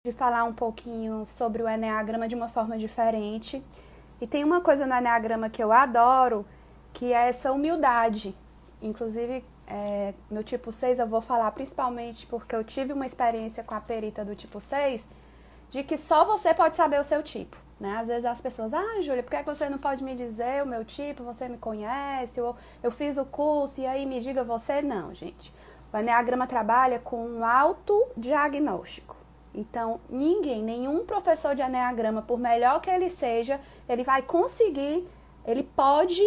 de falar um pouquinho sobre o Eneagrama de uma forma diferente. E tem uma coisa no Eneagrama que eu adoro, que é essa humildade. Inclusive, no tipo 6 eu vou falar principalmente porque eu tive uma experiência com a perita do tipo 6, de que só você pode saber o seu tipo. Né? Às vezes as pessoas, Júlia, por que você não pode me dizer o meu tipo? Você me conhece? Eu fiz o curso e aí me diga você? Não, gente. O Eneagrama trabalha com um autodiagnóstico. Então, nenhum professor de Eneagrama, por melhor que ele seja, ele vai conseguir, ele pode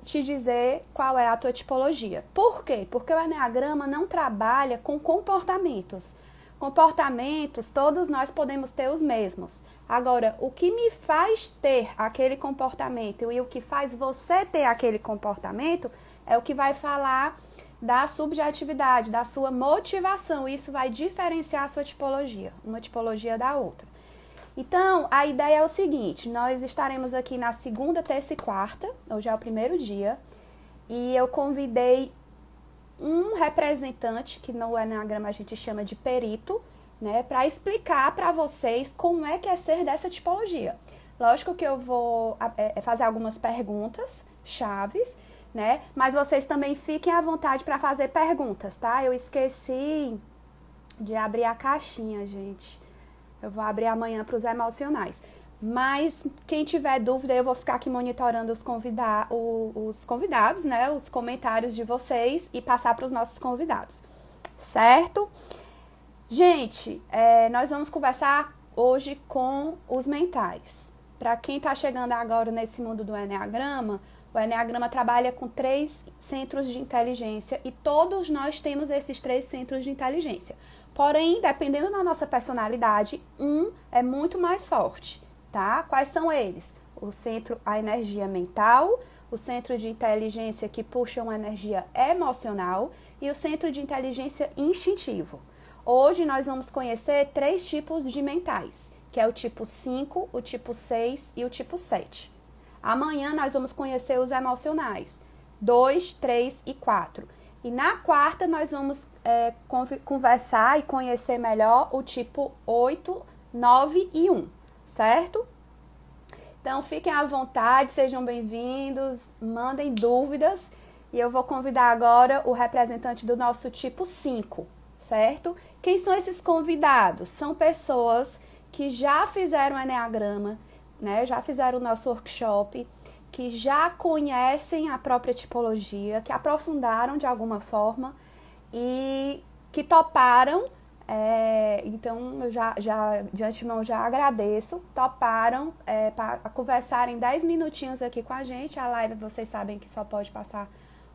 te dizer qual é a tua tipologia. Por quê? Porque o Eneagrama não trabalha com comportamentos. Comportamentos, todos nós podemos ter os mesmos. Agora, o que me faz ter aquele comportamento e o que faz você ter aquele comportamento é o que vai falar da subjetividade, da sua motivação. Isso vai diferenciar a sua tipologia, uma tipologia da outra. Então, a ideia é o seguinte, nós estaremos aqui na segunda, terça e quarta, hoje é o primeiro dia, e eu convidei um representante, que no Eneagrama a gente chama de perito, né, para explicar para vocês como é que é ser dessa tipologia. Lógico que eu vou fazer algumas perguntas chaves, né, mas vocês também fiquem à vontade para fazer perguntas, tá? Eu esqueci de abrir a caixinha, gente. Eu vou abrir amanhã para os emocionais. Mas quem tiver dúvida, eu vou ficar aqui monitorando os convidados, né? Os comentários de vocês e passar para os nossos convidados. Certo? Gente, nós vamos conversar hoje com os mentais. Para quem está chegando agora nesse mundo do Eneagrama, o Eneagrama trabalha com 3 centros de inteligência e todos nós temos esses 3 centros de inteligência. Porém, dependendo da nossa personalidade, um é muito mais forte, tá? Quais são eles? O centro, a energia mental, o centro de inteligência que puxa uma energia emocional e o centro de inteligência instintivo. Hoje nós vamos conhecer 3 tipos de mentais, que é o tipo 5, o tipo 6 e o tipo 7. Amanhã nós vamos conhecer os emocionais, 2, 3 e 4. E na quarta nós vamos conversar e conhecer melhor o tipo 8, 9 e 1, certo? Então fiquem à vontade, sejam bem-vindos, mandem dúvidas. E eu vou convidar agora o representante do nosso tipo 5, certo? Quem são esses convidados? São pessoas que já fizeram Eneagrama, né? Já fizeram o nosso workshop, que já conhecem a própria tipologia, que aprofundaram de alguma forma e que toparam, então eu já de antemão já agradeço, toparam para conversarem 10 minutinhos aqui com a gente. A live vocês sabem que só pode passar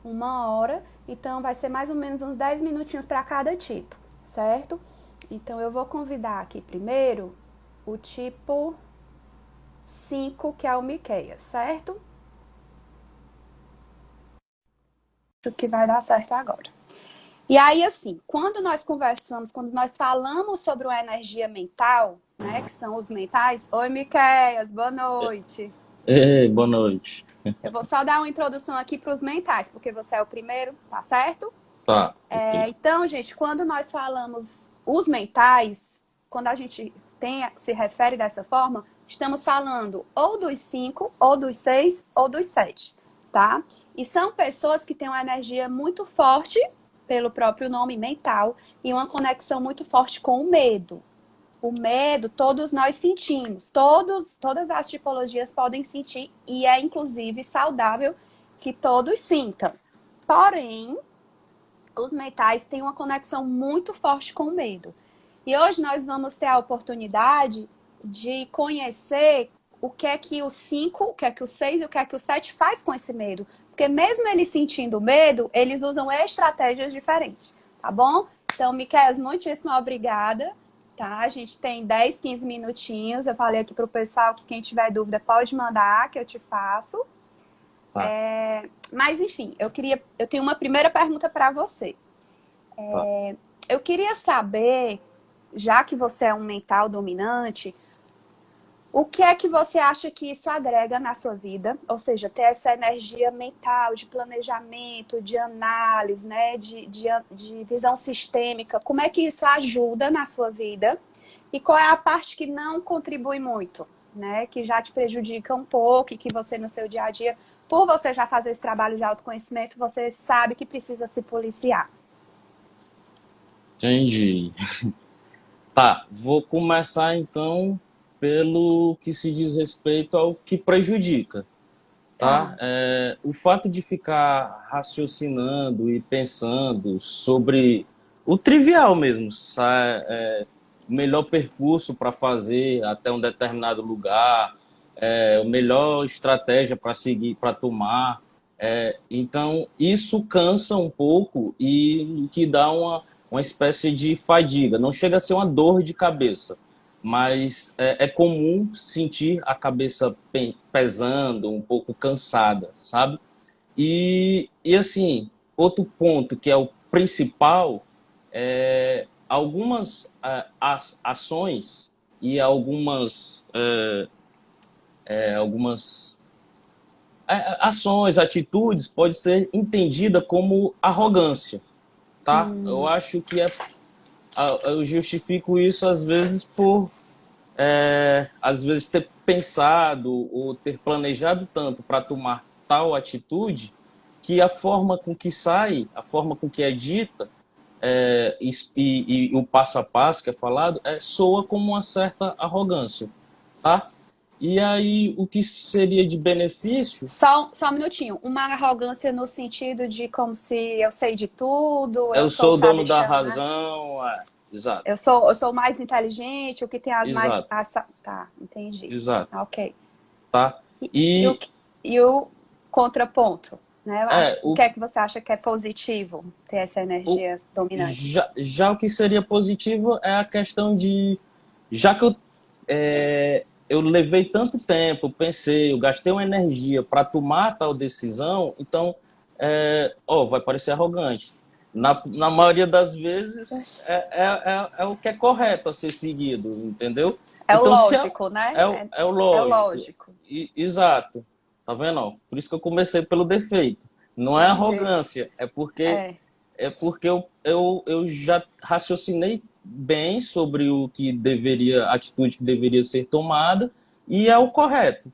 1 hora, então vai ser mais ou menos uns 10 minutinhos para cada tipo, certo? Então eu vou convidar aqui primeiro o tipo 5, que é o Miqueias, certo? Acho que vai dar certo agora. E aí, assim, quando nós conversamos, quando nós falamos sobre uma energia mental, né, que são os mentais... Oi, Miqueias, boa noite. Ei, boa noite. Eu vou só dar uma introdução aqui para os mentais, porque você é o primeiro, tá certo? Tá, ok. Então, gente, quando nós falamos os mentais, quando a gente se refere dessa forma, estamos falando ou dos 5, ou dos 6, ou dos 7, tá? E são pessoas que têm uma energia muito forte, pelo próprio nome mental, e uma conexão muito forte com o medo. O medo, todos nós sentimos, todas as tipologias podem sentir, e é inclusive saudável que todos sintam. Porém, os mentais têm uma conexão muito forte com o medo. E hoje nós vamos ter a oportunidade de conhecer o que é que o 5, o que é que o 6 e o que é que o 7 faz com esse medo. Porque mesmo eles sentindo medo, eles usam estratégias diferentes, tá bom? Então, Miqueias, muitíssimo obrigada, tá? A gente tem 10, 15 minutinhos. Eu falei aqui pro pessoal que quem tiver dúvida pode mandar, que eu te faço. Tá, Mas, enfim, eu tenho uma primeira pergunta para você. tá. Eu queria saber, já que você é um mental dominante, o que é que você acha que isso agrega na sua vida? Ou seja, ter essa energia mental, de planejamento, de análise, né? de visão sistêmica. Como é que isso ajuda na sua vida? e qual é a parte que não contribui muito, né? Que já te prejudica um pouco e que você no seu dia a dia, por você já fazer esse trabalho de autoconhecimento, você sabe que precisa se policiar. Entendi. Tá, vou começar então pelo que se diz respeito ao que prejudica, tá? Tá. O fato de ficar raciocinando e pensando sobre o trivial mesmo, o melhor percurso para fazer até um determinado lugar, a melhor estratégia para seguir, para tomar. Então, isso cansa um pouco e o que dá uma espécie de fadiga. Não chega a ser uma dor de cabeça, mas é comum sentir a cabeça pesando, um pouco cansada, sabe? E assim, outro ponto que é o principal algumas ações e algumas ações, atitudes pode ser entendida como arrogância, tá? Eu acho que eu justifico isso às vezes por às vezes ter pensado ou ter planejado tanto para tomar tal atitude que a forma com que sai, a forma com que é dita e o passo a passo que é falado soa como uma certa arrogância, tá? E aí o que seria de benefício? Só um minutinho. Uma arrogância no sentido de como se eu sei de tudo, eu Eu sou o sou o dono da sabichão, né? razão, exato, Eu sou o mais inteligente, o que tem as mais. exato, Tá, entendi. exato, Ok. tá? E, e o, E e o contraponto, né? Eu acho, é, o que é que você acha que é positivo ter essa o, energia dominante? já o que seria positivo é a questão de, já que eu levei tanto tempo, pensei, eu gastei uma energia para tomar tal decisão, então, vai parecer arrogante. Na maioria das vezes, é o que é correto a ser seguido, entendeu? É o Então, se lógico, né? é o É o lógico, lógico. exato, tá vendo? Ó? Por isso que eu comecei pelo defeito. Não é Entendi. arrogância, É, é porque eu já raciocinei bem sobre o que deveria, a atitude que deveria ser tomada e é o correto,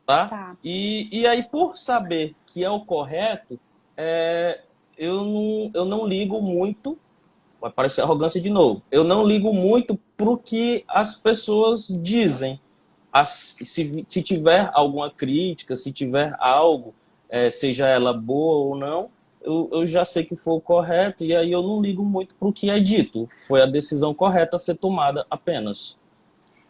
tá? tá. E aí, por saber que é o correto, é, eu não ligo muito, vai parecer arrogância de novo, eu não ligo muito pro que as pessoas dizem. Se tiver alguma crítica, se tiver algo, seja ela boa ou não, eu já sei que foi o correto e aí eu não ligo muito para o que é dito. Foi a decisão correta a ser tomada apenas.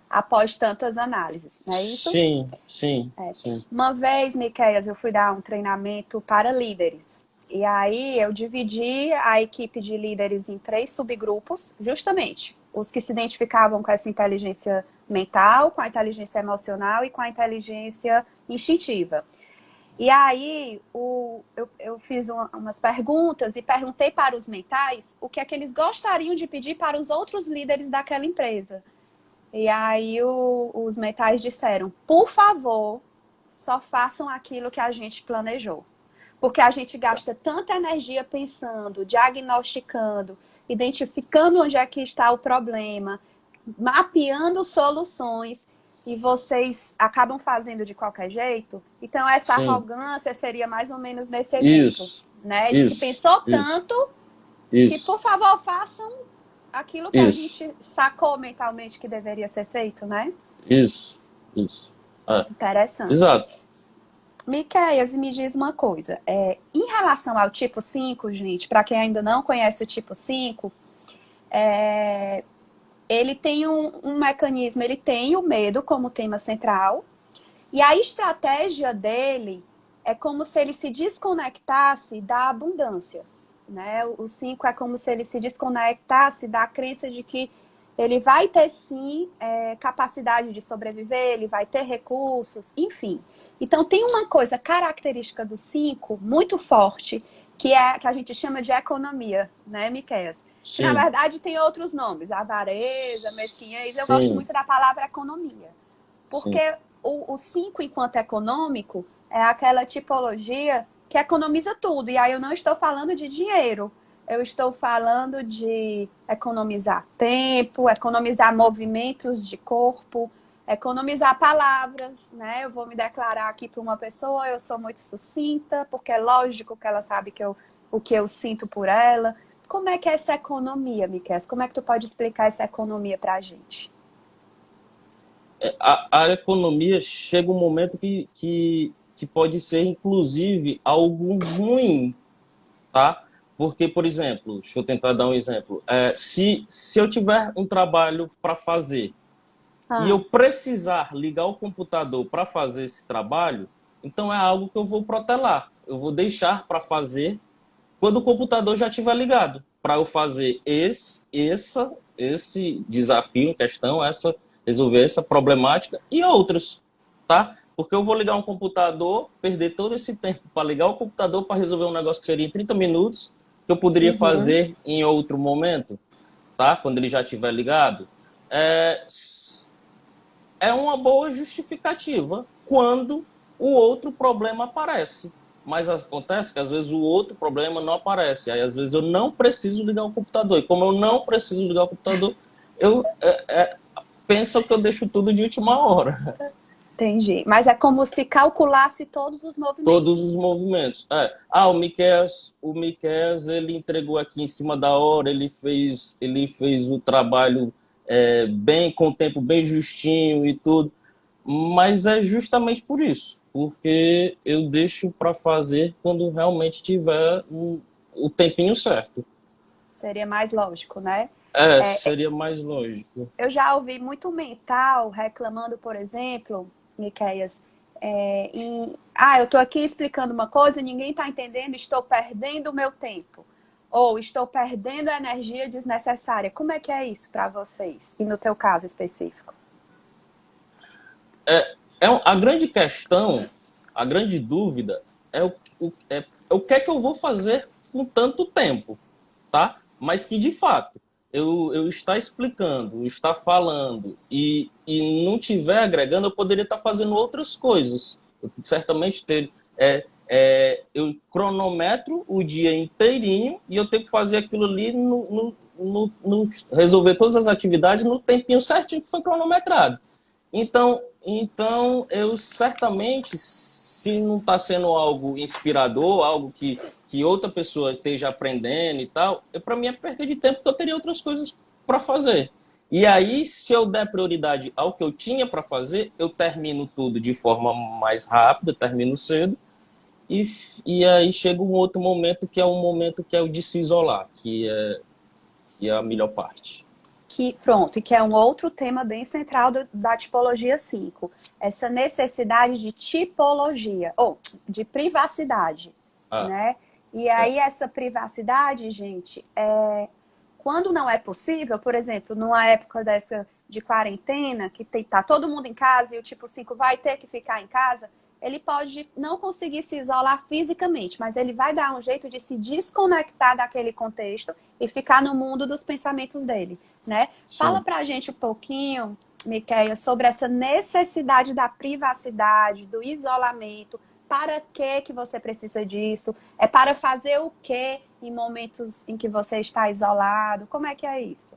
Após tantas análises, não é isso? Sim, sim, É. sim. Uma vez, Miqueias, eu fui dar um treinamento para líderes. E aí eu dividi a equipe de líderes em 3 subgrupos, justamente os que se identificavam com essa inteligência mental, com a inteligência emocional e com a inteligência instintiva. E aí eu fiz umas perguntas e perguntei para os mentais o que é que eles gostariam de pedir para os outros líderes daquela empresa. E aí os mentais disseram, por favor, só façam aquilo que a gente planejou. Porque a gente gasta tanta energia pensando, diagnosticando, identificando onde é que está o problema, mapeando soluções, e vocês acabam fazendo de qualquer jeito. Então, essa Sim. arrogância seria mais ou menos nesse exemplo, Isso, né? De que isso, pensou isso, tanto que, por isso, favor, façam aquilo que a isso, gente sacou mentalmente que deveria ser feito, né? isso, isso. Interessante. Exato. Miqueias, me diz uma coisa. Em relação ao tipo 5, gente, para quem ainda não conhece o tipo 5, ele tem um mecanismo, ele tem o medo como tema central, e a estratégia dele é como se ele se desconectasse da abundância. Né? O 5 é como se ele se desconectasse da crença de que ele vai ter sim capacidade de sobreviver, ele vai ter recursos, enfim. Então tem uma coisa característica do 5 muito forte, que a gente chama de economia, né, Miqueias? Que na Sim, verdade tem outros nomes, avareza, mesquinhez. Eu gosto sim, muito da palavra economia. sim, Porque o 5, enquanto econômico, é aquela tipologia que economiza tudo. E aí eu não estou falando de dinheiro. eu estou falando de economizar tempo, economizar movimentos de corpo, economizar palavras, né? Eu vou me declarar aqui para uma pessoa, eu sou muito sucinta, porque é lógico que ela sabe o que eu sinto por ela. Como é que é essa economia, Miquel? Como é que tu pode explicar essa economia para a gente? A economia chega um momento que pode ser, inclusive, algo ruim, tá? Porque, por exemplo, deixa eu tentar dar um exemplo. Se eu tiver um trabalho para fazer e eu precisar ligar o computador para fazer esse trabalho, então é algo que eu vou protelar. Eu vou deixar para fazer quando o computador já estiver ligado, para eu fazer esse desafio em questão, resolver essa problemática e outros, tá? Porque eu vou ligar um computador, perder todo esse tempo para ligar o computador para resolver um negócio que seria em 30 minutos, que eu poderia fazer em outro momento, tá? Quando ele já estiver ligado. É uma boa justificativa quando o outro problema aparece. Mas acontece que às vezes o outro problema não aparece. Aí às vezes eu não preciso ligar o computador. E como eu não preciso ligar o computador, eu penso que eu deixo tudo de última hora. Entendi. Mas é como se calculasse todos os movimentos. Todos os movimentos. O Miqueias, ele entregou aqui em cima da hora, ele fez o trabalho bem, com o tempo bem justinho e tudo. Mas é justamente por isso, porque eu deixo para fazer quando realmente tiver o tempinho certo. Seria mais lógico, né? Seria mais lógico. Eu já ouvi muito mental reclamando, por exemplo, Miqueias, eu estou aqui explicando uma coisa e ninguém está entendendo, estou perdendo o meu tempo. Ou estou perdendo energia desnecessária. Como é que é isso para vocês? E no teu caso específico? A grande questão, a grande dúvida é o que é que eu vou fazer com tanto tempo, tá? Mas que, de fato, eu estar explicando, estar falando e não estiver agregando, eu poderia estar fazendo outras coisas. Eu, certamente eu cronometro o dia inteirinho e eu tenho que fazer aquilo ali, resolver todas as atividades no tempinho certinho que foi cronometrado. Então eu certamente, se não está sendo algo inspirador, algo que outra pessoa esteja aprendendo e tal, para mim é perda de tempo, porque eu teria outras coisas para fazer. E aí, se eu der prioridade ao que eu tinha para fazer, eu termino tudo de forma mais rápida, termino cedo, e aí chega um outro momento, que é o momento que é o de se isolar, que é a melhor parte. Pronto, e que é um outro tema bem central da tipologia 5. Essa necessidade de tipologia, ou de privacidade, né? E aí essa privacidade, gente, quando não é possível, por exemplo, numa época dessa de quarentena, que tá todo mundo em casa e o tipo 5 vai ter que ficar em casa, ele pode não conseguir se isolar fisicamente, mas ele vai dar um jeito de se desconectar daquele contexto e ficar no mundo dos pensamentos dele, né? Sim. Fala pra gente um pouquinho, Miqueia, sobre essa necessidade da privacidade, do isolamento. Para que você precisa disso? É para fazer o quê em momentos em que você está isolado? Como é que é isso?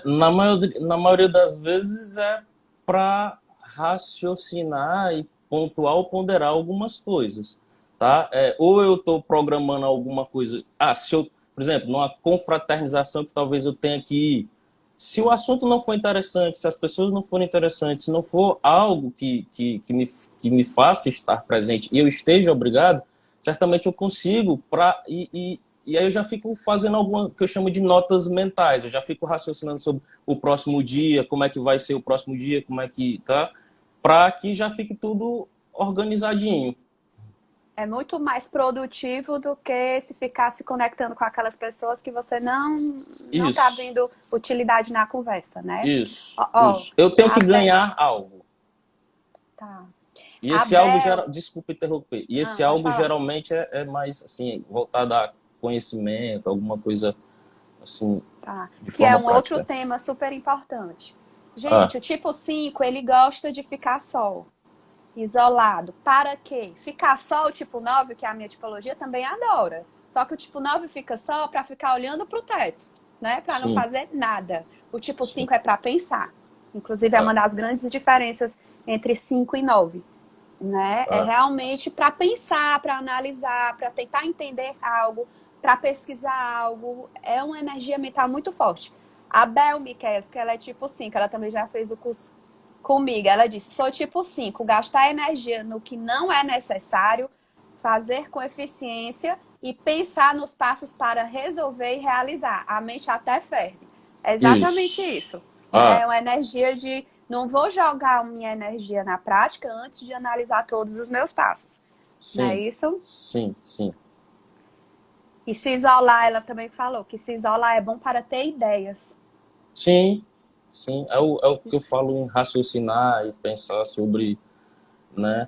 Na maioria das vezes é para raciocinar e pontuar ou ponderar algumas coisas, tá? Ou eu estou programando alguma coisa, por exemplo, numa confraternização que talvez eu tenha que ir, se o assunto não for interessante, se as pessoas não forem interessantes, se não for algo que me faça estar presente e eu esteja obrigado, certamente eu consigo, e aí eu já fico fazendo alguma que eu chamo de notas mentais, eu já fico raciocinando sobre o próximo dia, como é que vai ser o próximo dia, como é que tá, para que já fique tudo organizadinho. É muito mais produtivo do que se ficar se conectando com aquelas pessoas que você não está vendo utilidade na conversa, né? Isso. Eu tenho que ganhar algo. Tá. E esse algo desculpa interromper. E esse algo geralmente é mais assim, voltado a conhecimento, alguma coisa assim. Tá. Que é um prática. Outro tema super importante. Gente, o tipo 5, ele gosta de ficar só. Isolado. Para quê? Ficar só, o tipo 9, que é a minha tipologia, também adora. Só que o tipo 9 fica só para ficar olhando para o teto, né? Para não sim, fazer nada. O tipo sim. 5 é para pensar. Inclusive, é uma Ah, das grandes diferenças entre 5 e 9, né? É ah, realmente para pensar, para analisar, para tentar entender algo, para pesquisar algo. É uma energia mental muito forte. A Bel Miquels, que ela é tipo 5, ela também já fez o curso comigo. Ela disse: sou tipo 5, gastar energia no que não é necessário, fazer com eficiência e pensar nos passos para resolver e realizar. A mente até ferve. É exatamente isso. isso. Né? É Ah, uma energia de não vou jogar minha energia na prática antes de analisar todos os meus passos. Não é sim, isso? sim, sim. E se isolar, ela também falou que se isolar é bom para ter ideias. Sim, sim. É o que eu falo em raciocinar e pensar sobre, né,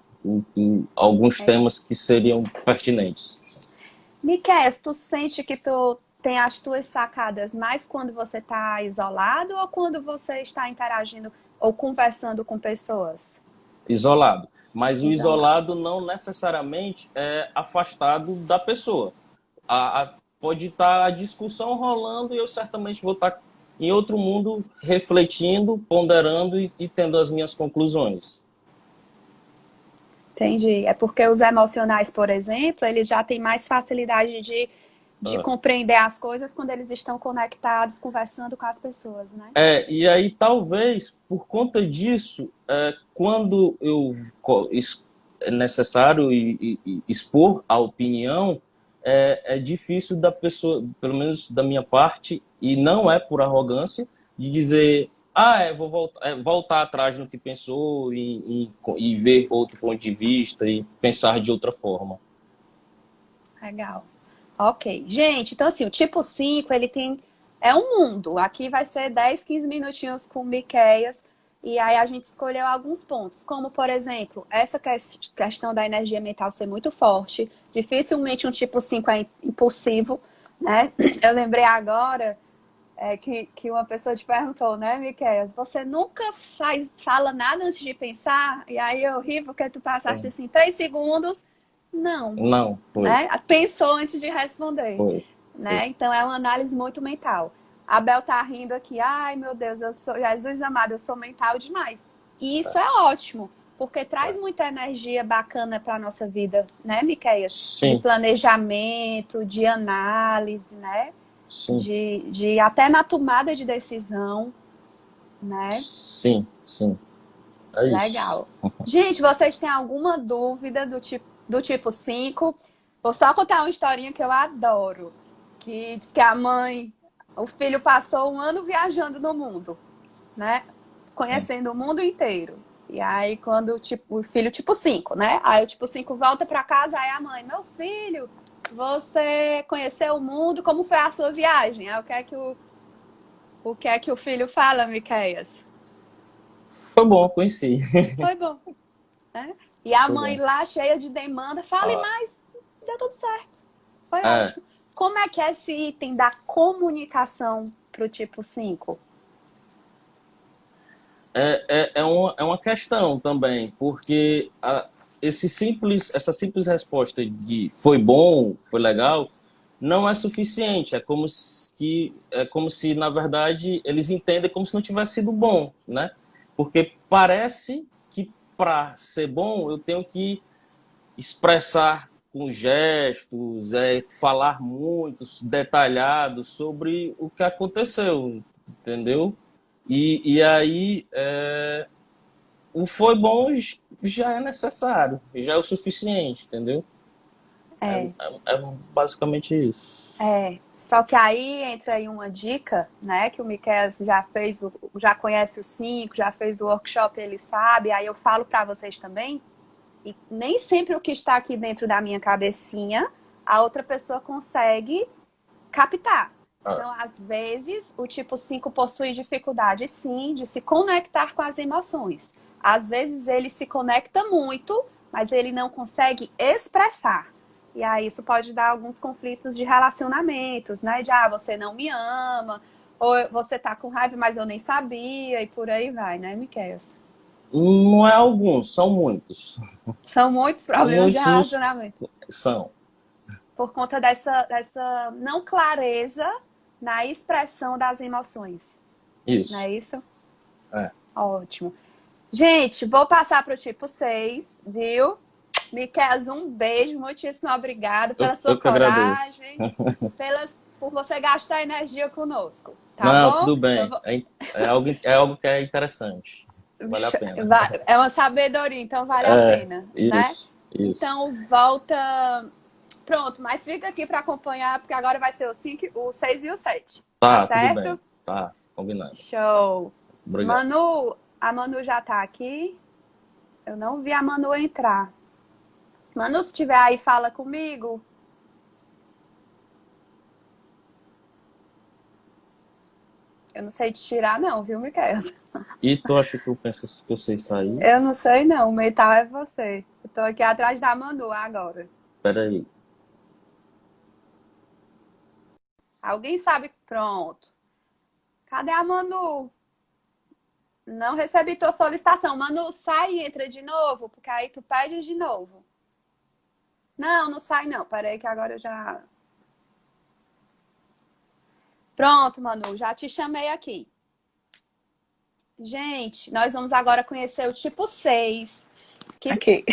alguns É. temas que seriam pertinentes. Miquel, tu sente que tu tem as tuas sacadas mais quando você está isolado ou quando você está interagindo ou conversando com pessoas? Isolado. Mas o Isolado. isolado não necessariamente é afastado da pessoa. Pode estar a discussão rolando e eu certamente vou estar em outro mundo refletindo, ponderando e tendo as minhas conclusões. Entendi. É porque os emocionais, por exemplo, eles já têm mais facilidade de Ah. compreender as coisas quando eles estão conectados, conversando com as pessoas, né? E aí talvez por conta disso, quando é necessário expor a opinião, é difícil da pessoa, pelo menos da minha parte, e não é por arrogância, de dizer, vou voltar atrás no que pensou e ver outro ponto de vista e pensar de outra forma. Legal. Ok. Gente, então assim, o tipo 5 ele tem. É um mundo. Aqui vai ser 10, 15 minutinhos com Miqueias. E aí a gente escolheu alguns pontos, como por exemplo, essa questão da energia mental ser muito forte. Dificilmente um tipo 5 é impulsivo, né? Eu lembrei agora que uma pessoa te perguntou, né, Miqueias? Você nunca fala nada antes de pensar? E aí eu ri porque tu passaste assim 3 segundos. Não, Não, foi, né? Pensou antes de responder, foi, foi. né? Então é uma análise muito mental. A Bel tá rindo aqui, ai meu Deus, eu sou Jesus amado, eu sou mental demais. E isso é ótimo, porque traz É. muita energia bacana para nossa vida, né, Miqueias? De Sim, planejamento, de análise, né? sim, De até na tomada de decisão, né? sim, sim. É isso. Legal. Gente, vocês têm alguma dúvida do tipo 5? Vou só contar uma historinha que eu adoro. Que diz que o filho passou um ano viajando no mundo, né? Conhecendo o mundo inteiro. E aí, quando o filho tipo 5, né? Aí o tipo 5 volta para casa, aí a mãe, meu filho, você conheceu o mundo, como foi a sua viagem? Aí o que é que o filho fala, Miqueias? Foi bom, conheci. Foi bom. Né? E a Foi mãe bom. lá, cheia de demanda, fale Ah, mais, deu tudo certo. Foi é, ótimo. Como é que é esse item da comunicação para o tipo 5? é uma questão também, porque essa simples resposta de foi bom, foi legal, não é suficiente. É como se, na verdade, eles entendem como se não tivesse sido bom, né? Porque parece que para ser bom eu tenho que expressar com gestos, falar muito detalhado sobre o que aconteceu, entendeu? E aí, o foi bom já é necessário, já é o suficiente, entendeu? É, É basicamente isso. só que aí entra aí uma dica, né, que o Miquel já fez, já conhece o 5, já fez o workshop, ele sabe, aí eu falo para vocês também, e nem sempre o que está aqui dentro da minha cabecinha, a outra pessoa consegue captar. Ah, Então, às vezes, o tipo 5 possui dificuldade, sim, de se conectar com as emoções. Às vezes, ele se conecta muito, mas ele não consegue expressar. E aí, isso pode dar alguns conflitos de relacionamentos, né? De, você não me ama, ou você tá com raiva, mas eu nem sabia, e por aí vai, né, Miqueias? não é alguns, são muitos. São muitos São problemas de muitos relacionamento. são. por conta dessa não clareza na expressão das emoções. Não Isso. é isso? É. Ótimo. Gente, vou passar para o tipo 6, viu? Miquel, um beijo, muitíssimo obrigado pela sua Eu que agradeço. coragem, por você gastar energia conosco, tá Não, bom? tudo bem. É algo que é interessante. Vale a pena. É uma sabedoria, então vale a É, pena, né? isso. Então volta. Pronto, mas fica aqui para acompanhar, porque agora vai ser o 6 e o 7. Tá Tá, tudo bem. certo? Tá, combinado. Show. Obrigado. Manu, a Manu já tá aqui. Eu não vi a Manu entrar. Manu, se tiver aí, fala comigo. Eu não sei te tirar, não, viu, Miquel? E tu acha que eu penso que eu sei sair? Eu não sei, não. O mental é você. Eu tô aqui atrás da Manu agora. Peraí. Alguém sabe? Pronto. Cadê a Manu? Não recebi tua solicitação. Manu, sai e entra de novo, porque aí tu pede de novo. Não, não sai não. Peraí que agora eu já... Pronto, Manu, já te chamei aqui. Gente, nós vamos agora conhecer o tipo 6, que Aqui.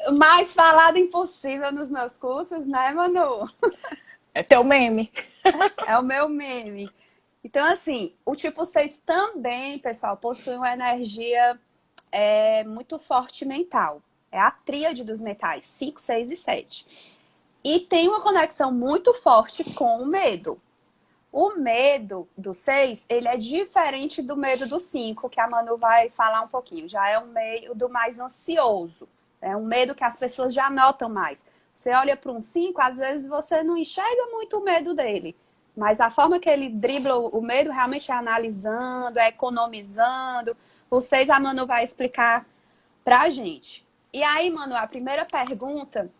o mais falado impossível nos meus cursos, né, Manu? É teu meme. É o meu meme. Então, assim, o tipo 6 também, pessoal, possui uma energia muito forte mental. É a tríade dos metais, 5, 6 e 7. E tem uma conexão muito forte com o medo. O medo do 6, ele é diferente do medo do 5, que a Manu vai falar um pouquinho. Já é um medo mais ansioso. É um medo que as pessoas já notam mais. Você olha para um 5, às vezes você não enxerga muito o medo dele. Mas a forma que ele dribla o medo realmente é analisando, é economizando. O 6 a Manu vai explicar pra gente. E aí, Manu, a primeira pergunta...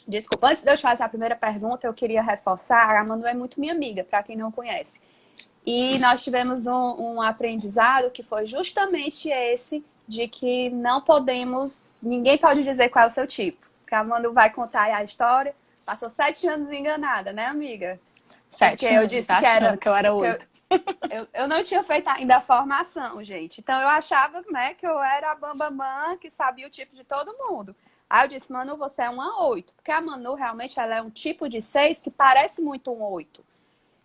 Desculpa, antes de eu te fazer a primeira pergunta, eu queria reforçar, a Manu é muito minha amiga, para quem não conhece. E nós tivemos um aprendizado que foi justamente esse, de que não podemos, ninguém pode dizer qual é o seu tipo. Porque a Manu vai contar aí a história, passou 7 anos enganada, né, amiga? 7 Porque anos, eu disse tá que era... achando que eu era 8. Eu não tinha feito ainda a formação, gente. Então eu achava, né, que eu era a bambambam, que sabia o tipo de todo mundo. Aí eu disse, Manu, você é uma 8. Porque a Manu realmente ela é um tipo de 6 que parece muito um 8.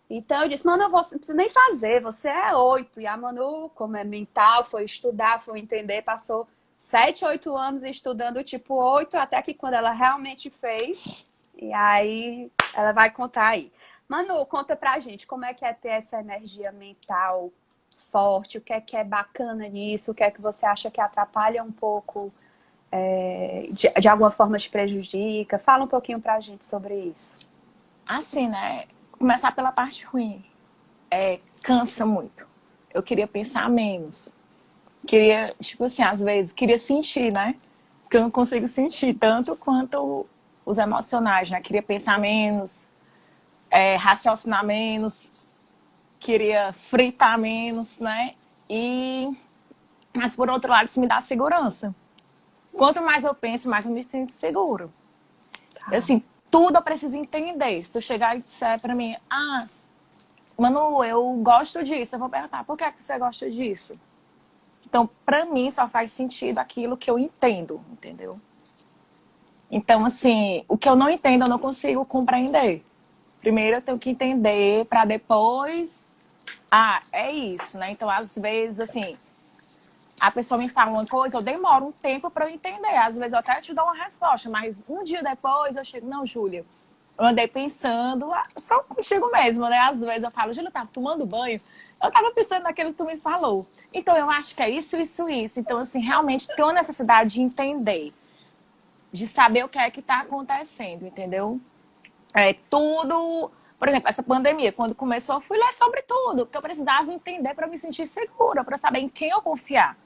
Então eu disse, Manu, você não precisa nem fazer, você é 8. E a Manu, como é mental, foi estudar, foi entender, passou 7, 8 anos estudando o tipo 8, até que quando ela realmente fez, e aí ela vai contar aí. Manu, conta pra gente como é que é ter essa energia mental forte, o que é bacana nisso, o que é que você acha que atrapalha um pouco, de alguma forma te prejudica. Fala um pouquinho pra gente sobre isso. Assim, né? Começar pela parte ruim. Cansa muito. Eu queria pensar menos. Queria, tipo assim, às vezes, queria sentir, né? Porque eu não consigo sentir tanto quanto os emocionais, né? Queria pensar menos, raciocinar menos, queria fritar menos, né? Mas, por outro lado, isso me dá segurança. Quanto mais eu penso, mais eu me sinto seguro. Assim, tudo eu preciso entender. Se tu chegar e disser pra mim, Manu, eu gosto disso, eu vou perguntar, por que é que você gosta disso? Então, pra mim, só faz sentido aquilo que eu entendo, entendeu? Então, assim, o que eu não entendo, eu não consigo compreender. Primeiro eu tenho que entender pra depois... é isso, né? Então, às vezes, assim... A pessoa me fala uma coisa, eu demoro um tempo para eu entender. Às vezes eu até te dou uma resposta, mas um dia depois eu chego, não, Júlia, eu andei pensando, só contigo mesmo, né? Às vezes eu falo, Júlia, eu tava tomando banho, eu tava pensando naquilo que tu me falou. Então eu acho que é isso, isso, isso. Então, assim, realmente tem uma necessidade de entender, de saber o que é que tá acontecendo, entendeu? Tudo... Por exemplo, essa pandemia, quando começou, eu fui ler sobre tudo, porque eu precisava entender para me sentir segura, para saber em quem eu confiar.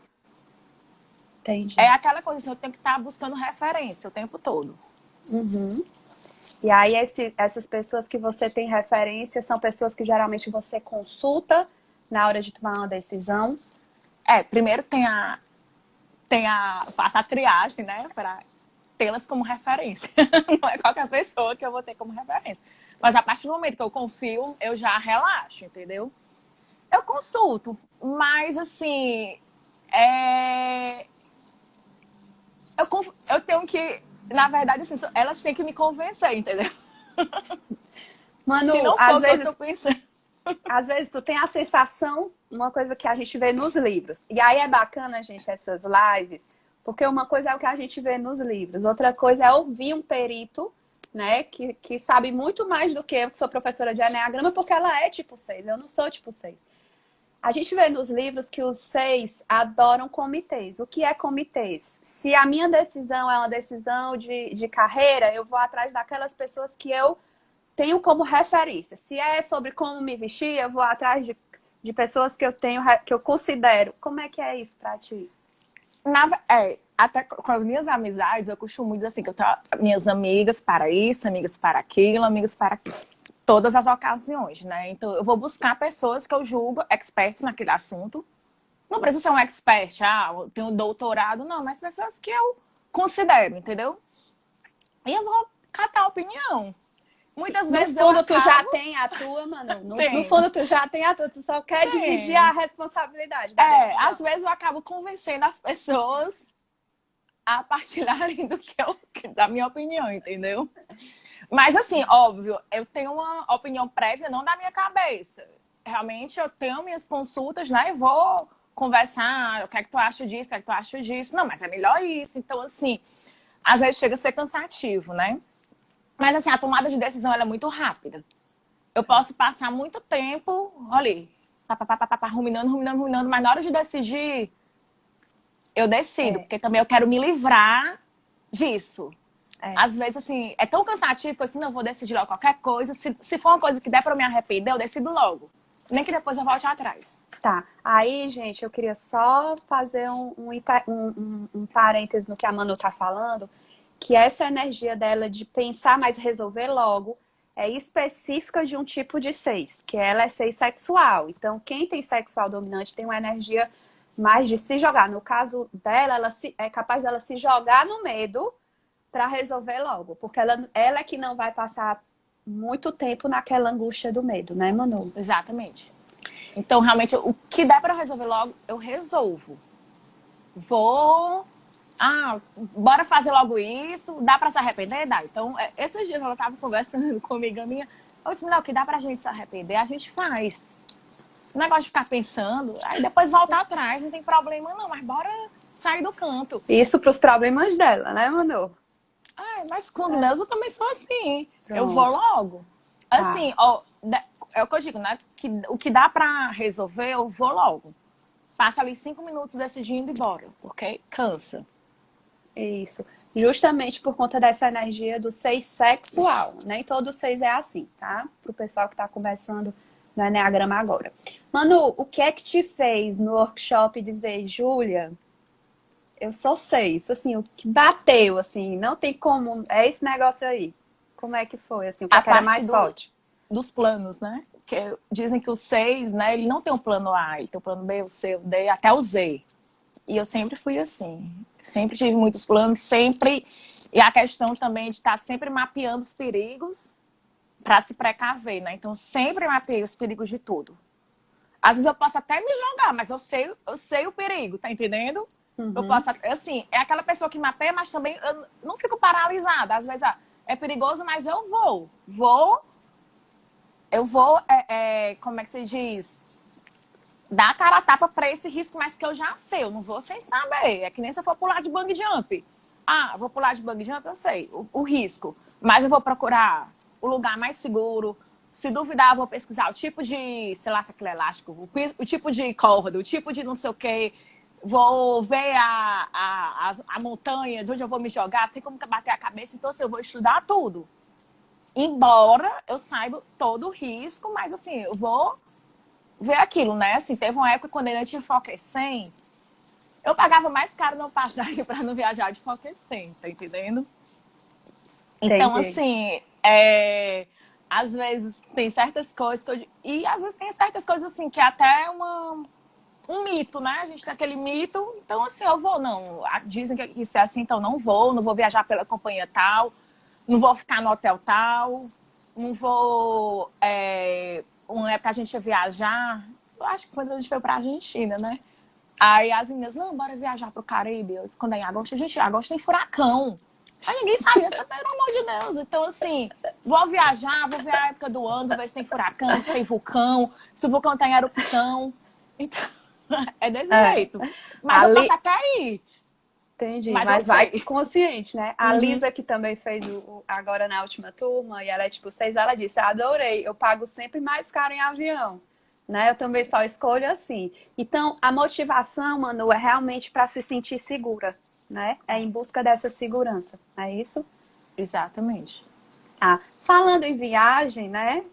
Entendi. É aquela coisa assim, eu tenho que estar buscando referência o tempo todo. Uhum. E aí essas pessoas que você tem referência são pessoas que geralmente você consulta na hora de tomar uma decisão? Primeiro faço a triagem, né? tê-las como referência. Não é qualquer pessoa que eu vou ter como referência. Mas a partir do momento que eu confio, eu já relaxo, entendeu? Eu consulto, mas assim, eu tenho que, na verdade, assim, elas têm que me convencer, entendeu? Manu, Se não for o que eu tô pensando. às vezes tu tem a sensação, uma coisa que a gente vê nos livros. E aí é bacana, gente, essas lives, porque uma coisa é o que a gente vê nos livros, outra coisa é ouvir um perito, né, que sabe muito mais do que eu, que sou professora de Eneagrama, porque ela é tipo 6, eu não sou tipo 6. A gente vê nos livros que os 6 adoram comitês. O que é comitês? Se a minha decisão é uma decisão de carreira, eu vou atrás daquelas pessoas que eu tenho como referência. Se é sobre como me vestir, eu vou atrás de pessoas que eu tenho, que eu considero. Como é que é isso pra ti? Até com as minhas amizades, eu costumo dizer assim, que eu tenho minhas amigas para isso, amigas para aquilo, amigas para todas as ocasiões, né? Então, eu vou buscar pessoas que eu julgo experts naquele assunto. Não precisa ser um expert, eu tenho um doutorado, não, mas pessoas que eu considero, entendeu? E eu vou catar a opinião. Muitas vezes no fundo, tu já tem a tua, mano. No fundo, tu já tem a tua. Tu só quer dividir a responsabilidade da decisão. Às vezes eu acabo convencendo as pessoas a partilharem da minha opinião, entendeu? Mas assim, óbvio, eu tenho uma opinião prévia, não da minha cabeça. Realmente eu tenho minhas consultas, né? Eu vou conversar, o que é que tu acha disso, o que é que tu acha disso. Não, mas é melhor isso. Então, assim, às vezes chega a ser cansativo, né? Mas assim, a tomada de decisão ela é muito rápida. Eu posso passar muito tempo, olha, ruminando, mas na hora de decidir, eu decido, porque também eu quero me livrar disso. Às vezes, assim, é tão cansativo que eu assim, não, vou decidir logo qualquer coisa. Se for uma coisa que der pra eu me arrepender, eu decido logo. Nem que depois eu volte atrás. Tá. Aí, gente, eu queria só fazer um parêntese no que a Manu tá falando, que essa energia dela de pensar, mas resolver logo, é específica de um tipo de 6, que ela é 6 sexual. Então, quem tem sexual dominante tem uma energia mais de se jogar. No caso dela, ela é capaz dela se jogar no medo para resolver logo. Porque ela é que não vai passar muito tempo naquela angústia do medo, né, Manu? Exatamente. Então, realmente, o que dá para resolver logo, eu resolvo. Bora fazer logo isso. Dá pra se arrepender? Dá. Então, esses dias ela tava conversando com uma amiga minha. Eu disse, não, o que dá pra gente se arrepender, a gente faz. O negócio de ficar pensando, aí depois voltar atrás, não tem problema não, mas bora sair do canto. Isso pros problemas dela, né, Manu? Mas com os meus eu também sou assim. Pronto. Eu vou logo. Assim, é o que eu digo, né? O que dá pra resolver, eu vou logo. Passa ali 5 minutos decidindo e bora, porque cansa. Isso. Justamente por conta dessa energia do 6 sexual. Nem todo 6 é assim, tá? Pro pessoal que tá começando no Eneagrama agora. Manu, o que é que te fez no workshop dizer, Júlia, eu sou 6? Assim, o que bateu, assim, não tem como, é esse negócio aí. Como é que foi, assim, o que era mais forte? Dos planos, né? Que dizem que o 6, né, ele não tem um plano A, ele tem o plano B, o C, o D, até o Z. E eu sempre fui assim. Sempre tive muitos planos, sempre. E a questão também de estar sempre mapeando os perigos para se precaver, né? Então, sempre mapeei os perigos de tudo. Às vezes eu posso até me jogar, mas eu sei o perigo, tá entendendo? Uhum. Eu posso, assim, é aquela pessoa que mapeia, mas também eu não fico paralisada. Às vezes, é perigoso, mas eu vou. Como é que se diz? Dar a cara a tapa para esse risco, mas que eu já sei, eu não vou sem saber. É que nem se eu for pular de bungee jump. Vou pular de bungee jump, eu sei o risco. Mas eu vou procurar o lugar mais seguro. Se duvidar, eu vou pesquisar o tipo de, sei lá, se aquele elástico, o tipo de corda, o tipo de não sei o quê. Vou ver a montanha, de onde eu vou me jogar, se tem como bater a cabeça. Então, assim, eu vou estudar tudo. Embora eu saiba todo o risco, mas assim, eu vou ver aquilo, né? Assim, teve uma época quando eu tinha Fokker 100, eu pagava mais caro na passagem para não viajar de Fokker 100, tá entendendo? Então, assim, às vezes tem certas coisas que e às vezes tem certas coisas assim que é até um mito, né? A gente tem aquele mito, então assim, eu vou, não. Dizem que isso é assim, então não vou viajar pela companhia tal, não vou ficar no hotel tal, não vou. Uma época a gente ia viajar, eu acho que quando a gente foi pra Argentina, né? Aí as meninas, não, bora viajar pro Caribe. Eu disse, quando é em agosto, gente, agosto tem furacão. Aí ninguém sabia, pelo amor de Deus. Então, assim, vou viajar, vou ver a época do ano, ver se tem furacão, se tem vulcão, se o vulcão tá em erupção. Então, é desse jeito. Mas eu posso até ir. Entendi, Mas vai consciente, né? A Uhum. Lisa, que também fez agora na última turma, e ela é tipo 6, ela disse, adorei, eu pago sempre mais caro em avião, né? Eu também só escolho assim. Então, a motivação, Manu, é realmente para se sentir segura, né? É em busca dessa segurança, é isso? Exatamente. Falando em viagem, né?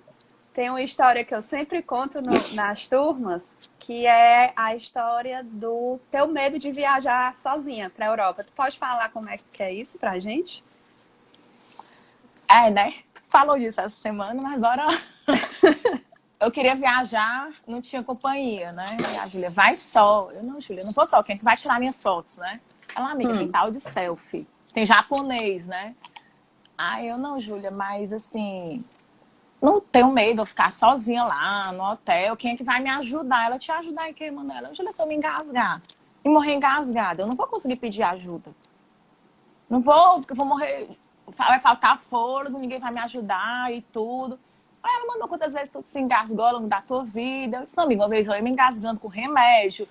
Tem uma história que eu sempre conto nas turmas, que é a história do teu medo de viajar sozinha para a Europa. Tu pode falar como é que é isso pra gente? Né? Falou disso essa semana, mas bora. Eu queria viajar, não tinha companhia, né? E a Júlia, vai só. Eu, não, Júlia, não vou só. Quem é que vai tirar minhas fotos, né? Ela, amiga, tem tal de selfie. Tem japonês, né? Eu, não, Júlia, mas assim, não tenho medo de ficar sozinha lá no hotel. Quem é que vai me ajudar? Ela te ajudar em quê, Manuela? Júlia, se eu me engasgar e morrer engasgada, eu não vou conseguir pedir ajuda. Não vou, porque eu vou morrer, vai faltar fôlego, ninguém vai me ajudar e tudo. Aí ela mandou quantas vezes tu se engasgou ao longo da tua vida. Eu disse, não, amiga, uma vez eu ia me engasgando com remédio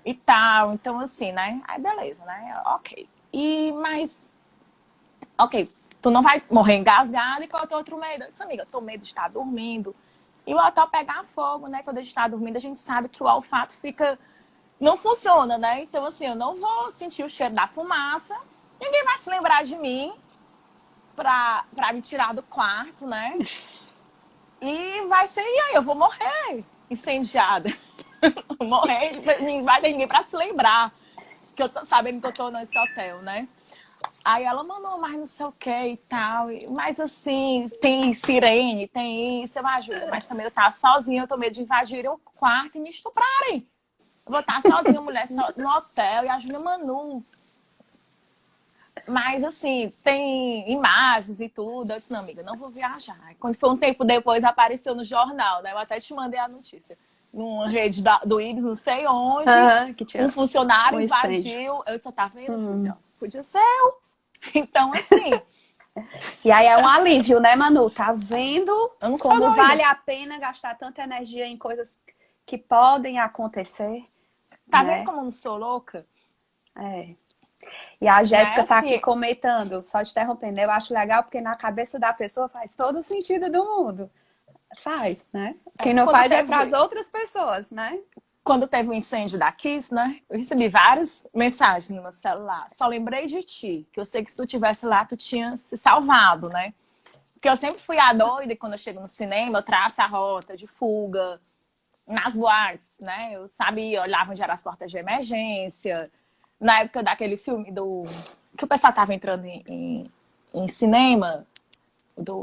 e tal. Então, assim, né? Aí, beleza, né? Ok. Ok, tu não vai morrer engasgada e qual é o teu outro medo? Eu disse, amiga, eu tô medo de estar dormindo. E o hotel pegar fogo, né? Quando a gente tá dormindo, a gente sabe que o olfato fica... Não funciona, né? Então, assim, eu não vou sentir o cheiro da fumaça. Ninguém vai se lembrar de mim pra me tirar do quarto, né? E vai ser... E aí, eu vou morrer incendiada. Morrer, não vai ter ninguém pra se lembrar que eu tô sabendo que eu tô nesse hotel, né? Aí ela mandou mais não sei o que e tal. Mas assim, tem sirene, tem isso, eu ajudo. Mas também eu tava sozinha, eu tô medo de invadirem o quarto e me estuprarem. Eu vou estar sozinha, mulher, no hotel, e a Júlia Manu. Mas assim, tem imagens e tudo. Eu disse, não, amiga, não vou viajar. Quando foi um tempo depois, apareceu no jornal, né? Eu até te mandei a notícia. Numa rede do Ibis, não sei onde, Que tinha um funcionário incêndio. invadiu. Eu disse, tá vendo, Júlia? Podia ser eu. Então, assim... E aí é um alívio, né, Manu? Tá vendo Eu não sou como doida. vale a pena gastar tanta energia em coisas que podem acontecer? Tá né? vendo como eu não sou louca? E a Jéssica tá assim, aqui comentando, só te interrompendo, eu acho legal porque na cabeça da pessoa faz todo o sentido do mundo. Faz, né? Quem não faz é para as outras pessoas, né? Quando teve o incêndio da Kiss, né? Eu recebi várias mensagens no meu celular. Só lembrei de ti, que eu sei que se tu tivesse lá, tu tinha se salvado, né? Porque eu sempre fui a doida e quando eu chego no cinema, eu traço a rota de fuga nas boates, né? Eu sabia, olhava onde eram as portas de emergência. Na época daquele filme que o pessoal tava entrando em cinema,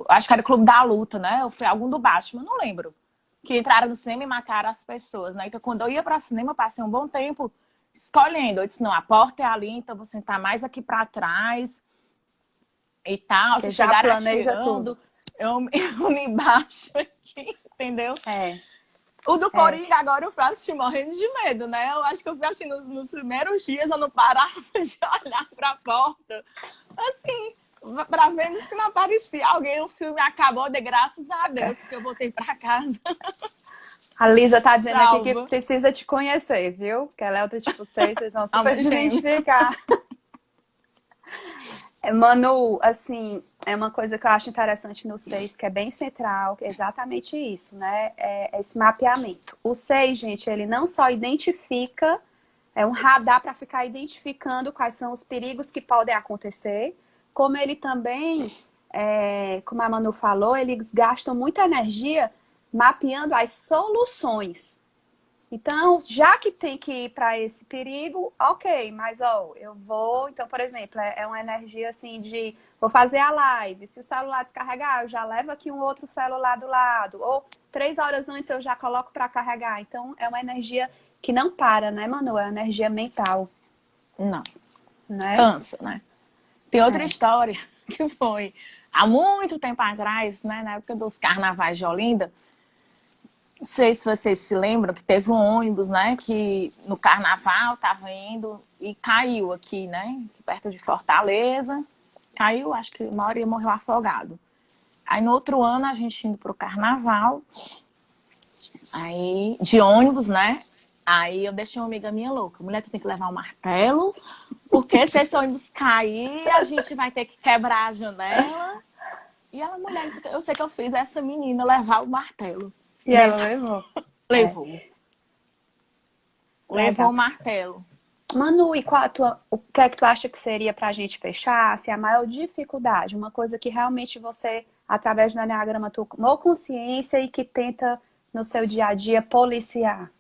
acho que era o Clube da Luta, né? Ou foi algum do Batman, não lembro. Que entraram no cinema e mataram as pessoas, né? Então, quando eu ia para o cinema, eu passei um bom tempo escolhendo. Eu disse, não, a porta é ali, então vou sentar mais aqui para trás e tal. Você Se já chegarem planeja atirando, tudo. eu me baixo aqui, entendeu? É. O do Coringa, agora eu fui assistir morrendo de medo, né? Eu acho que eu fui assistir nos primeiros dias, eu não parava de olhar para a porta. Assim, pra ver se não aparecia alguém. O filme acabou, de graças a Deus, porque eu voltei pra casa. A Lisa tá dizendo Salva. aqui que precisa te conhecer, viu? Porque ela é outra tipo 6, vocês vão super se Gêmea. identificar. Manu, assim, é uma coisa que eu acho interessante no 6, que é bem central, que é exatamente isso, né? É esse mapeamento. O 6, gente, ele não só identifica, é um radar para ficar identificando quais são os perigos que podem acontecer, como ele também, como a Manu falou, eles gastam muita energia mapeando as soluções. Então, já que tem que ir para esse perigo, ok, mas ó, eu vou. Então, por exemplo, é uma energia assim de vou fazer a live. Se o celular descarregar, eu já levo aqui um outro celular do lado. Ou 3 horas antes eu já coloco para carregar. Então, é uma energia que não para, né, Manu? É uma energia mental, Não, né? cansa, né? Tem outra É. história que foi há muito tempo atrás, né? Na época dos carnavais de Olinda. Não sei se vocês se lembram que teve um ônibus, né? Que no carnaval tava indo e caiu aqui, né? Perto de Fortaleza. Caiu, acho que a maioria morreu afogado. Aí no outro ano a gente indo pro carnaval, aí de ônibus, né? Aí eu deixei uma amiga minha louca. Mulher, tu tem que levar um martelo, porque se esse ônibus cair, a gente vai ter que quebrar a janela. E ela, mulher, eu sei que eu fiz essa menina levar o martelo. E ela levou. Levou. Levou Legal. o martelo. Manu, e o que é que tu acha que seria pra gente fechar? Assim, a maior dificuldade, uma coisa que realmente você, através do Enneagrama, tomou consciência e que tenta, no seu dia a dia, policiar.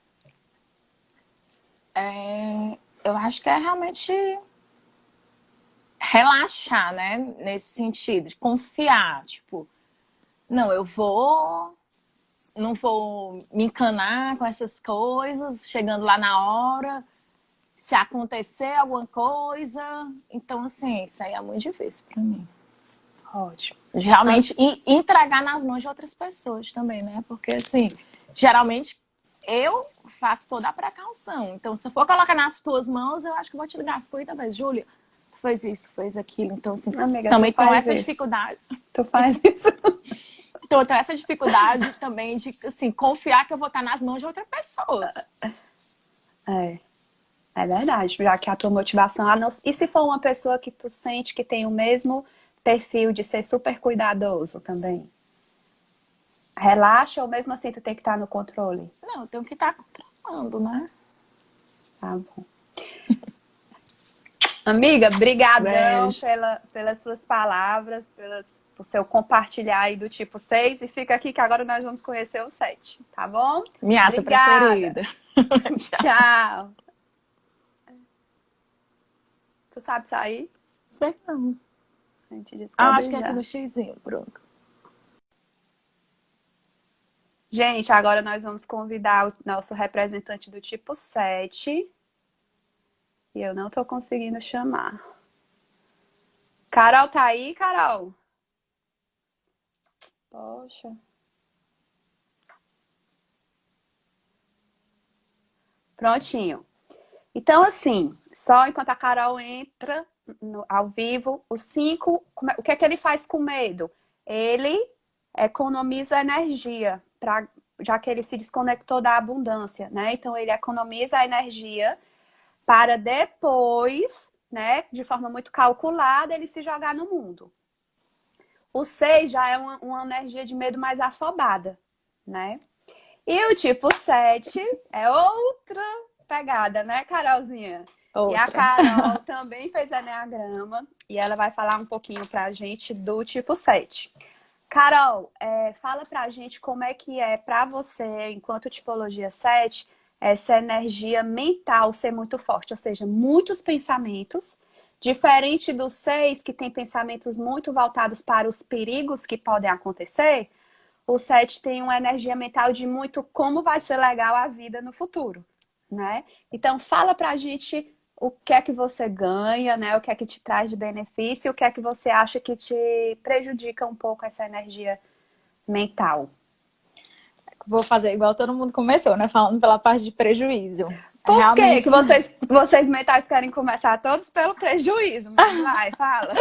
Eu acho que é realmente relaxar, né? Nesse sentido, de confiar. Tipo, não, não vou me encanar com essas coisas, chegando lá na hora, se acontecer alguma coisa. Então, assim, isso aí é muito difícil pra mim. Ótimo. De realmente entregar nas mãos de outras pessoas também, né? Porque, assim, geralmente eu faço toda a precaução. Então, se eu for colocar nas tuas mãos, eu acho que eu vou te ligar as coisas, mas, Júlia, tu fez isso, tu fez aquilo. Então, assim, Amiga, também tu tem faz essa isso. dificuldade. Tu faz isso. Então, eu tenho essa dificuldade também de, assim, confiar que eu vou estar nas mãos de outra pessoa. É verdade, já que a tua motivação... E se for uma pessoa que tu sente que tem o mesmo perfil de ser super cuidadoso também? Relaxa ou mesmo assim tu tem que estar no controle? Não, eu tenho que estar controlando, né? Tá bom. Amiga, brigadão Beijo. pelas suas palavras, por seu compartilhar aí do tipo 6. E fica aqui que agora nós vamos conhecer o 7, tá bom? Minha asa Obrigada. preferida. Tchau. Tu sabe sair? Sei não. A gente Acho descobre que é aqui já. no xizinho, pronto. Gente, agora nós vamos convidar o nosso representante do tipo 7. E eu não tô conseguindo chamar. Carol tá aí, Carol? Poxa. Prontinho. Então, assim, só enquanto a Carol entra ao vivo, o 5, o que é que ele faz com medo? Ele economiza energia, já que ele se desconectou da abundância, né? Então, ele economiza a energia para depois, né, de forma muito calculada, ele se jogar no mundo. O 6 já é uma energia de medo mais afobada, né? E o tipo 7 é outra pegada, né, Carolzinha? Outra. E a Carol também fez Enneagrama e ela vai falar um pouquinho pra gente do tipo 7. Carol, fala pra gente como é que é pra você, enquanto tipologia 7, essa energia mental ser muito forte, ou seja, muitos pensamentos, diferente do 6, que tem pensamentos muito voltados para os perigos que podem acontecer. O 7 tem uma energia mental de muito como vai ser legal a vida no futuro, né? Então, fala pra gente o que é que você ganha, né? O que é que te traz de benefício e o que é que você acha que te prejudica um pouco essa energia mental. Vou fazer igual todo mundo começou, né? Falando pela parte de prejuízo. Por Realmente... que vocês mentais querem começar todos pelo prejuízo? Mas vai, fala.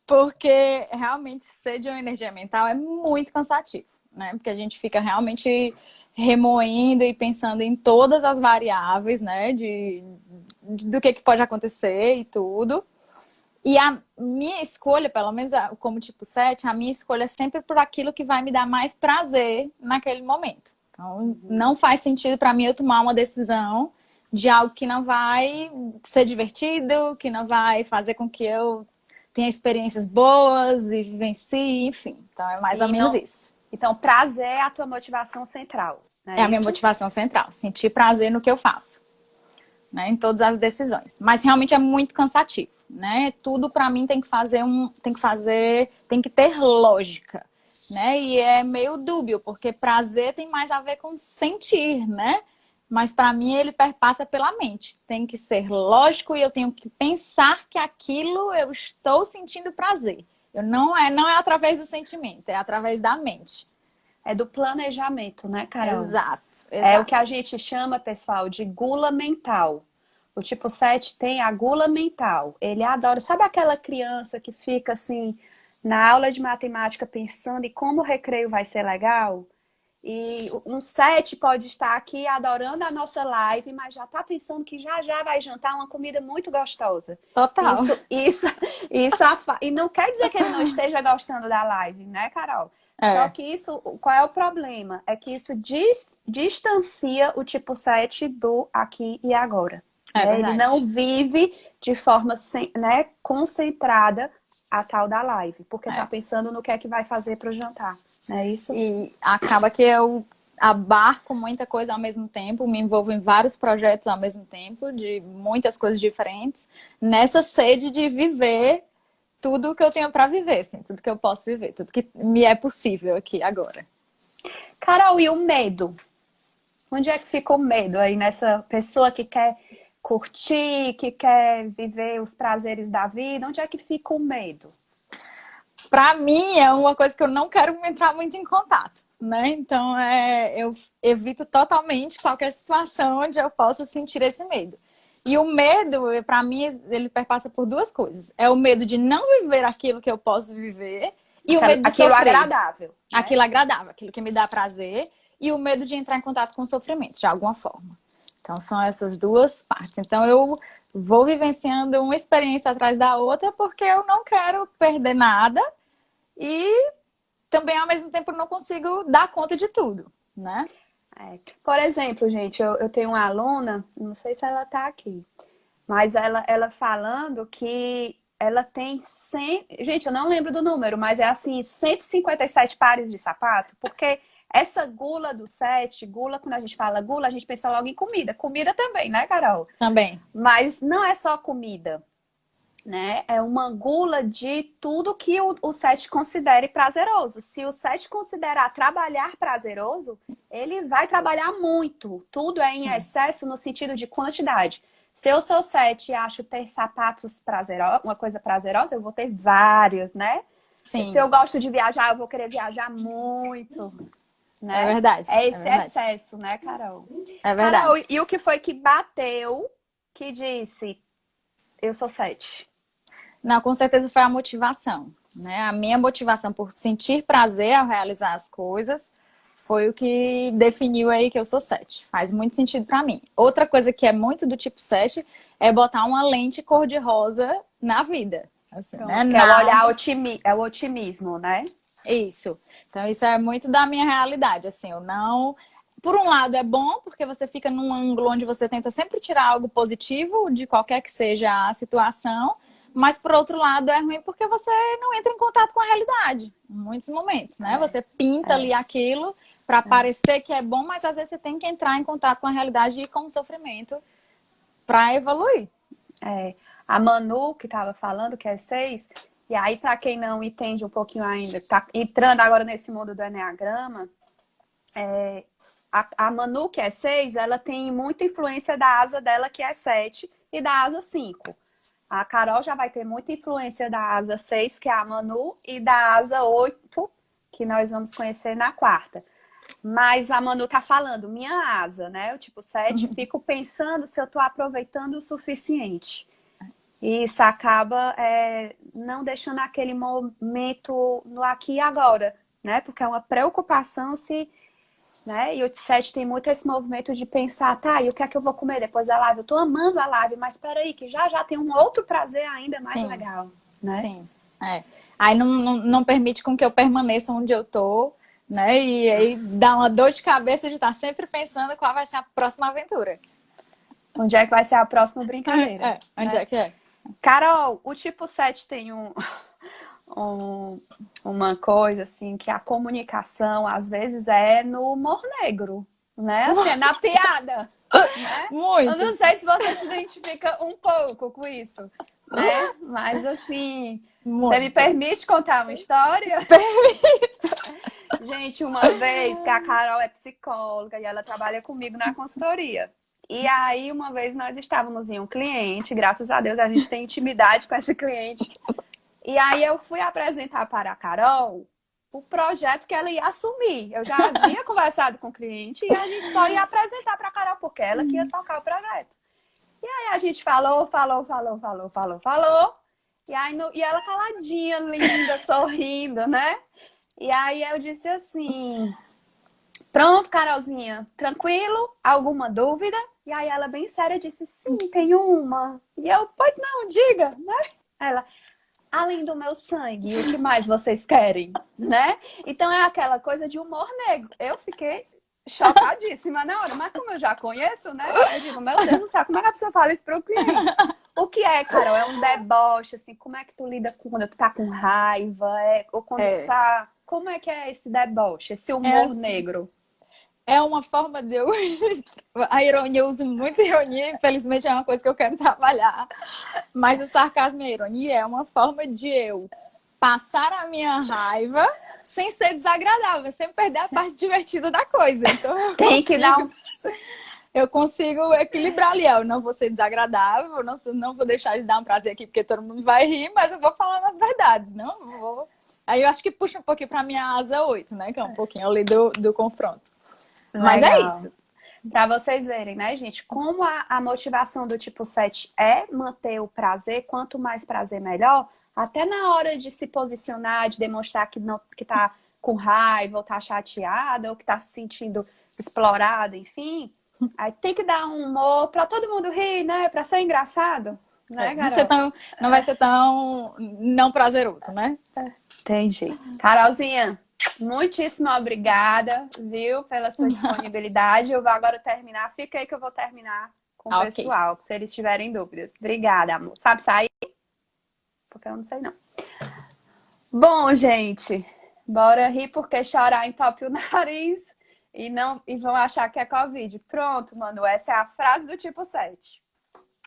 Porque realmente ser de uma energia mental é muito cansativo, né? Porque a gente fica realmente remoendo e pensando em todas as variáveis, né? Do que pode acontecer e tudo. E a minha escolha, pelo menos como tipo 7, a minha escolha é sempre por aquilo que vai me dar mais prazer naquele momento. Então, não faz sentido para mim eu tomar uma decisão de algo que não vai ser divertido, que não vai fazer com que eu tenha experiências boas e vivencie, enfim. Então, é mais ou menos isso. Então, prazer é a tua motivação central, né? É a minha motivação central, sentir prazer no que eu faço, né? Em todas as decisões. Mas realmente é muito cansativo, né? Tudo para mim tem que ter lógica, né? E é meio dúbio, porque prazer tem mais a ver com sentir, né? Mas para mim ele perpassa pela mente. Tem que ser lógico e eu tenho que pensar que aquilo eu estou sentindo prazer. Não é através do sentimento, é através da mente. É do planejamento, né, Carol? Exato. É o que a gente chama, pessoal, de gula mental. O tipo 7 tem a gula mental. Ele adora. Sabe aquela criança que fica assim na aula de matemática pensando em como o recreio vai ser legal? E um 7 pode estar aqui adorando a nossa live, mas já está pensando que já já vai jantar uma comida muito gostosa. Total. E não quer dizer que ele não esteja gostando da live, né, Carol? É. Só que isso, qual é o problema? É que isso distancia o tipo 7 do aqui e agora. Né? Ele não vive de forma concentrada a tal da live, porque tá pensando no que é que vai fazer pro jantar, não é isso? E acaba que eu abarco muita coisa ao mesmo tempo, me envolvo em vários projetos ao mesmo tempo, de muitas coisas diferentes, nessa sede de viver tudo que eu tenho para viver, assim, tudo que eu posso viver, tudo que me é possível aqui agora. Carol, e o medo? Onde é que fica o medo aí nessa pessoa que quer curtir, que quer viver os prazeres da vida? Onde é que fica o medo? Para mim é uma coisa que eu não quero entrar muito em contato, né? Então eu evito totalmente qualquer situação onde eu possa sentir esse medo. E o medo, para mim, ele perpassa por duas coisas. É o medo de não viver aquilo que eu posso viver e o medo de aquilo sofrer. Agradável. Né? Aquilo agradável, aquilo que me dá prazer e o medo de entrar em contato com o sofrimento, de alguma forma. Então, são essas duas partes. Então, eu vou vivenciando uma experiência atrás da outra porque eu não quero perder nada e também, ao mesmo tempo, não consigo dar conta de tudo, né? Por exemplo, gente, eu tenho uma aluna, não sei se ela tá aqui, mas ela falando que ela tem 100... Gente, eu não lembro do número, mas é assim, 157 pares de sapato, porque... Essa gula do 7, gula, quando a gente fala gula, a gente pensa logo em comida. Comida também, né, Carol? Também. Mas não é só comida, né? É uma gula de tudo que o 7 considere prazeroso. Se o 7 considerar trabalhar prazeroso, ele vai trabalhar muito. Tudo é em excesso no sentido de quantidade. Se eu sou 7 e acho ter sapatos prazerosos, uma coisa prazerosa, eu vou ter vários, né? Sim. Se eu gosto de viajar, eu vou querer viajar muito. Né? É verdade. É esse excesso, né, Carol? É verdade. Carol, e o que foi que bateu, que disse, eu sou 7? Não, com certeza foi a motivação, né? A minha motivação por sentir prazer ao realizar as coisas foi o que definiu aí que eu sou 7. Faz muito sentido pra mim. Outra coisa que é muito do tipo 7 é botar uma lente cor-de-rosa na vida. Assim, né? Que é o olhar é o otimismo, né? Isso. Então, isso é muito da minha realidade. Assim, eu não... Por um lado, é bom, porque você fica num ângulo onde você tenta sempre tirar algo positivo de qualquer que seja a situação. Mas, por outro lado, é ruim porque você não entra em contato com a realidade. Em muitos momentos, né? Você pinta ali aquilo para parecer que é bom, mas às vezes você tem que entrar em contato com a realidade e com o sofrimento para evoluir. A Manu, que estava falando, que é 6... E aí, para quem não entende um pouquinho ainda, tá entrando agora nesse mundo do Eneagrama, a Manu, que é 6, ela tem muita influência da asa dela, que é 7, e da asa 5. A Carol já vai ter muita influência da asa 6, que é a Manu, e da asa 8, que nós vamos conhecer na quarta. Mas a Manu tá falando, minha asa, né? O tipo 7, fico pensando se eu tô aproveitando o suficiente. E isso acaba não deixando aquele momento no aqui e agora, né? Porque é uma preocupação se... Né? E o 7 tem muito esse movimento de pensar, tá, e o que é que eu vou comer depois da live? Eu tô amando a live, mas peraí, que já tem um outro prazer ainda mais legal, né? Sim, Aí não permite com que eu permaneça onde eu tô, né? E aí dá uma dor de cabeça de estar sempre pensando qual vai ser a próxima aventura. Onde é que vai ser a próxima brincadeira? Onde é que é? Carol, o tipo 7 tem um- uma coisa assim, que a comunicação às vezes é no humor negro, né? Assim, é na piada, né? Eu Muito. não sei se você se identifica um pouco com isso, né? Mas assim, você me Muito. permite contar uma história? Gente, uma vez que a Carol é psicóloga e ela trabalha comigo na consultoria. E aí, uma vez nós estávamos em um cliente, graças a Deus a gente tem intimidade com esse cliente. E aí eu fui apresentar para a Carol o projeto que ela ia assumir. Eu já havia conversado com o cliente e a gente só ia apresentar para a Carol, porque ela que ia tocar o projeto. E aí a gente falou. E aí e ela caladinha, linda, sorrindo, né? E aí eu disse assim: pronto, Carolzinha, tranquilo? Alguma dúvida? E aí ela bem séria disse: sim, tem uma. E eu, pois não, diga, né? Ela, além do meu sangue, o que mais vocês querem, né? Então é aquela coisa de humor negro. Eu fiquei chocadíssima na hora, mas como eu já conheço, né? Eu digo, meu Deus do céu, como é que a pessoa fala isso pro cliente? O que é, Carol? É um deboche, assim, como é que tu lida com quando tu tá com raiva? Ou quando tu tá... Como é que é esse deboche, esse humor assim, negro? é uma forma de eu. A ironia, eu uso muito ironia, infelizmente é uma coisa que eu quero trabalhar. Mas o sarcasmo e a ironia é uma forma de eu passar a minha raiva sem ser desagradável, sem perder a parte divertida da coisa. Então Tem que dar um... eu consigo equilibrar ali. Eu não vou ser desagradável, não vou deixar de dar um prazer aqui porque todo mundo vai rir, mas eu vou falar as verdades, não vou. Aí eu acho que puxa um pouquinho pra minha asa 8, né? Que é um pouquinho ali do confronto. Mas é isso. Para vocês verem, né, gente, como a motivação do tipo 7 é manter o prazer, quanto mais prazer, melhor. Até na hora de se posicionar, de demonstrar que tá com raiva, ou tá chateada, ou que tá se sentindo explorada, enfim. Aí tem que dar um humor para todo mundo rir, né? Para ser engraçado, né, Não vai ser tão não prazeroso, né? Entendi. Carolzinha, muitíssimo obrigada, viu, pela sua disponibilidade. Eu vou agora terminar. Fica aí que eu vou terminar com o pessoal, se eles tiverem dúvidas. Obrigada, amor. Sabe sair? Porque eu não sei, não. Bom, gente, bora rir porque chorar entope o nariz e vão achar que é Covid. Pronto, mano, essa é a frase do tipo 7.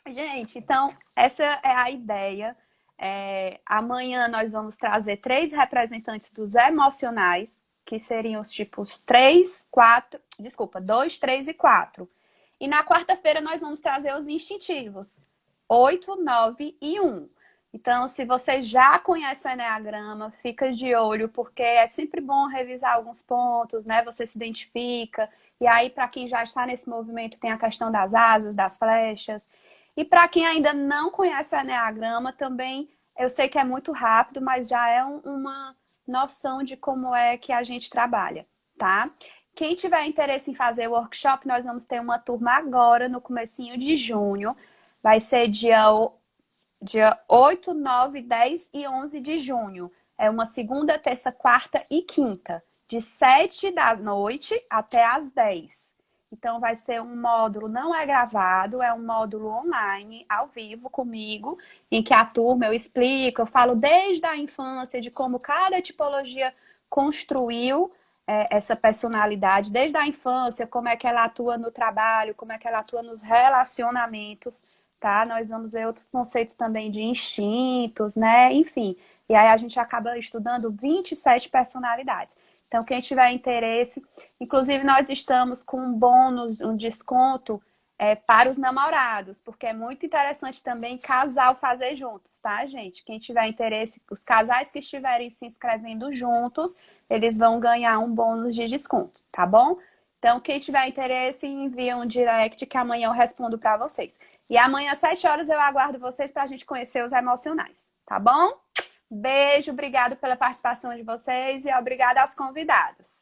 Gente, então, essa é a ideia. Amanhã nós vamos trazer 3 representantes dos emocionais, que seriam os tipos 2, 3 e 4. E na quarta-feira nós vamos trazer os instintivos, 8, 9 e 1. Então, se você já conhece o Eneagrama, fica de olho, porque é sempre bom revisar alguns pontos, né? Você se identifica. E aí, para quem já está nesse movimento, tem a questão das asas, das flechas. E para quem ainda não conhece o Eneagrama, também eu sei que é muito rápido, mas já é uma noção de como é que a gente trabalha, tá? Quem tiver interesse em fazer o workshop, nós vamos ter uma turma agora, no comecinho de junho. Vai ser dia 8, 9, 10 e 11 de junho. É uma segunda, terça, quarta e quinta. De 7 da noite até as 10. Então, vai ser um módulo, não é gravado, é um módulo online, ao vivo, comigo, em que a turma eu explico, eu falo desde a infância, de como cada tipologia construiu essa personalidade, desde a infância, como é que ela atua no trabalho, como é que ela atua nos relacionamentos, tá? Nós vamos ver outros conceitos também de instintos, né? Enfim, e aí a gente acaba estudando 27 personalidades. Então, quem tiver interesse, inclusive nós estamos com um bônus, um desconto para os namorados, porque é muito interessante também casal fazer juntos, tá, gente? Quem tiver interesse, os casais que estiverem se inscrevendo juntos, eles vão ganhar um bônus de desconto, tá bom? Então, quem tiver interesse, envia um direct que amanhã eu respondo para vocês. E amanhã, às 7 horas, eu aguardo vocês para a gente conhecer os emocionais, tá bom? Beijo, obrigado pela participação de vocês e obrigada aos convidados.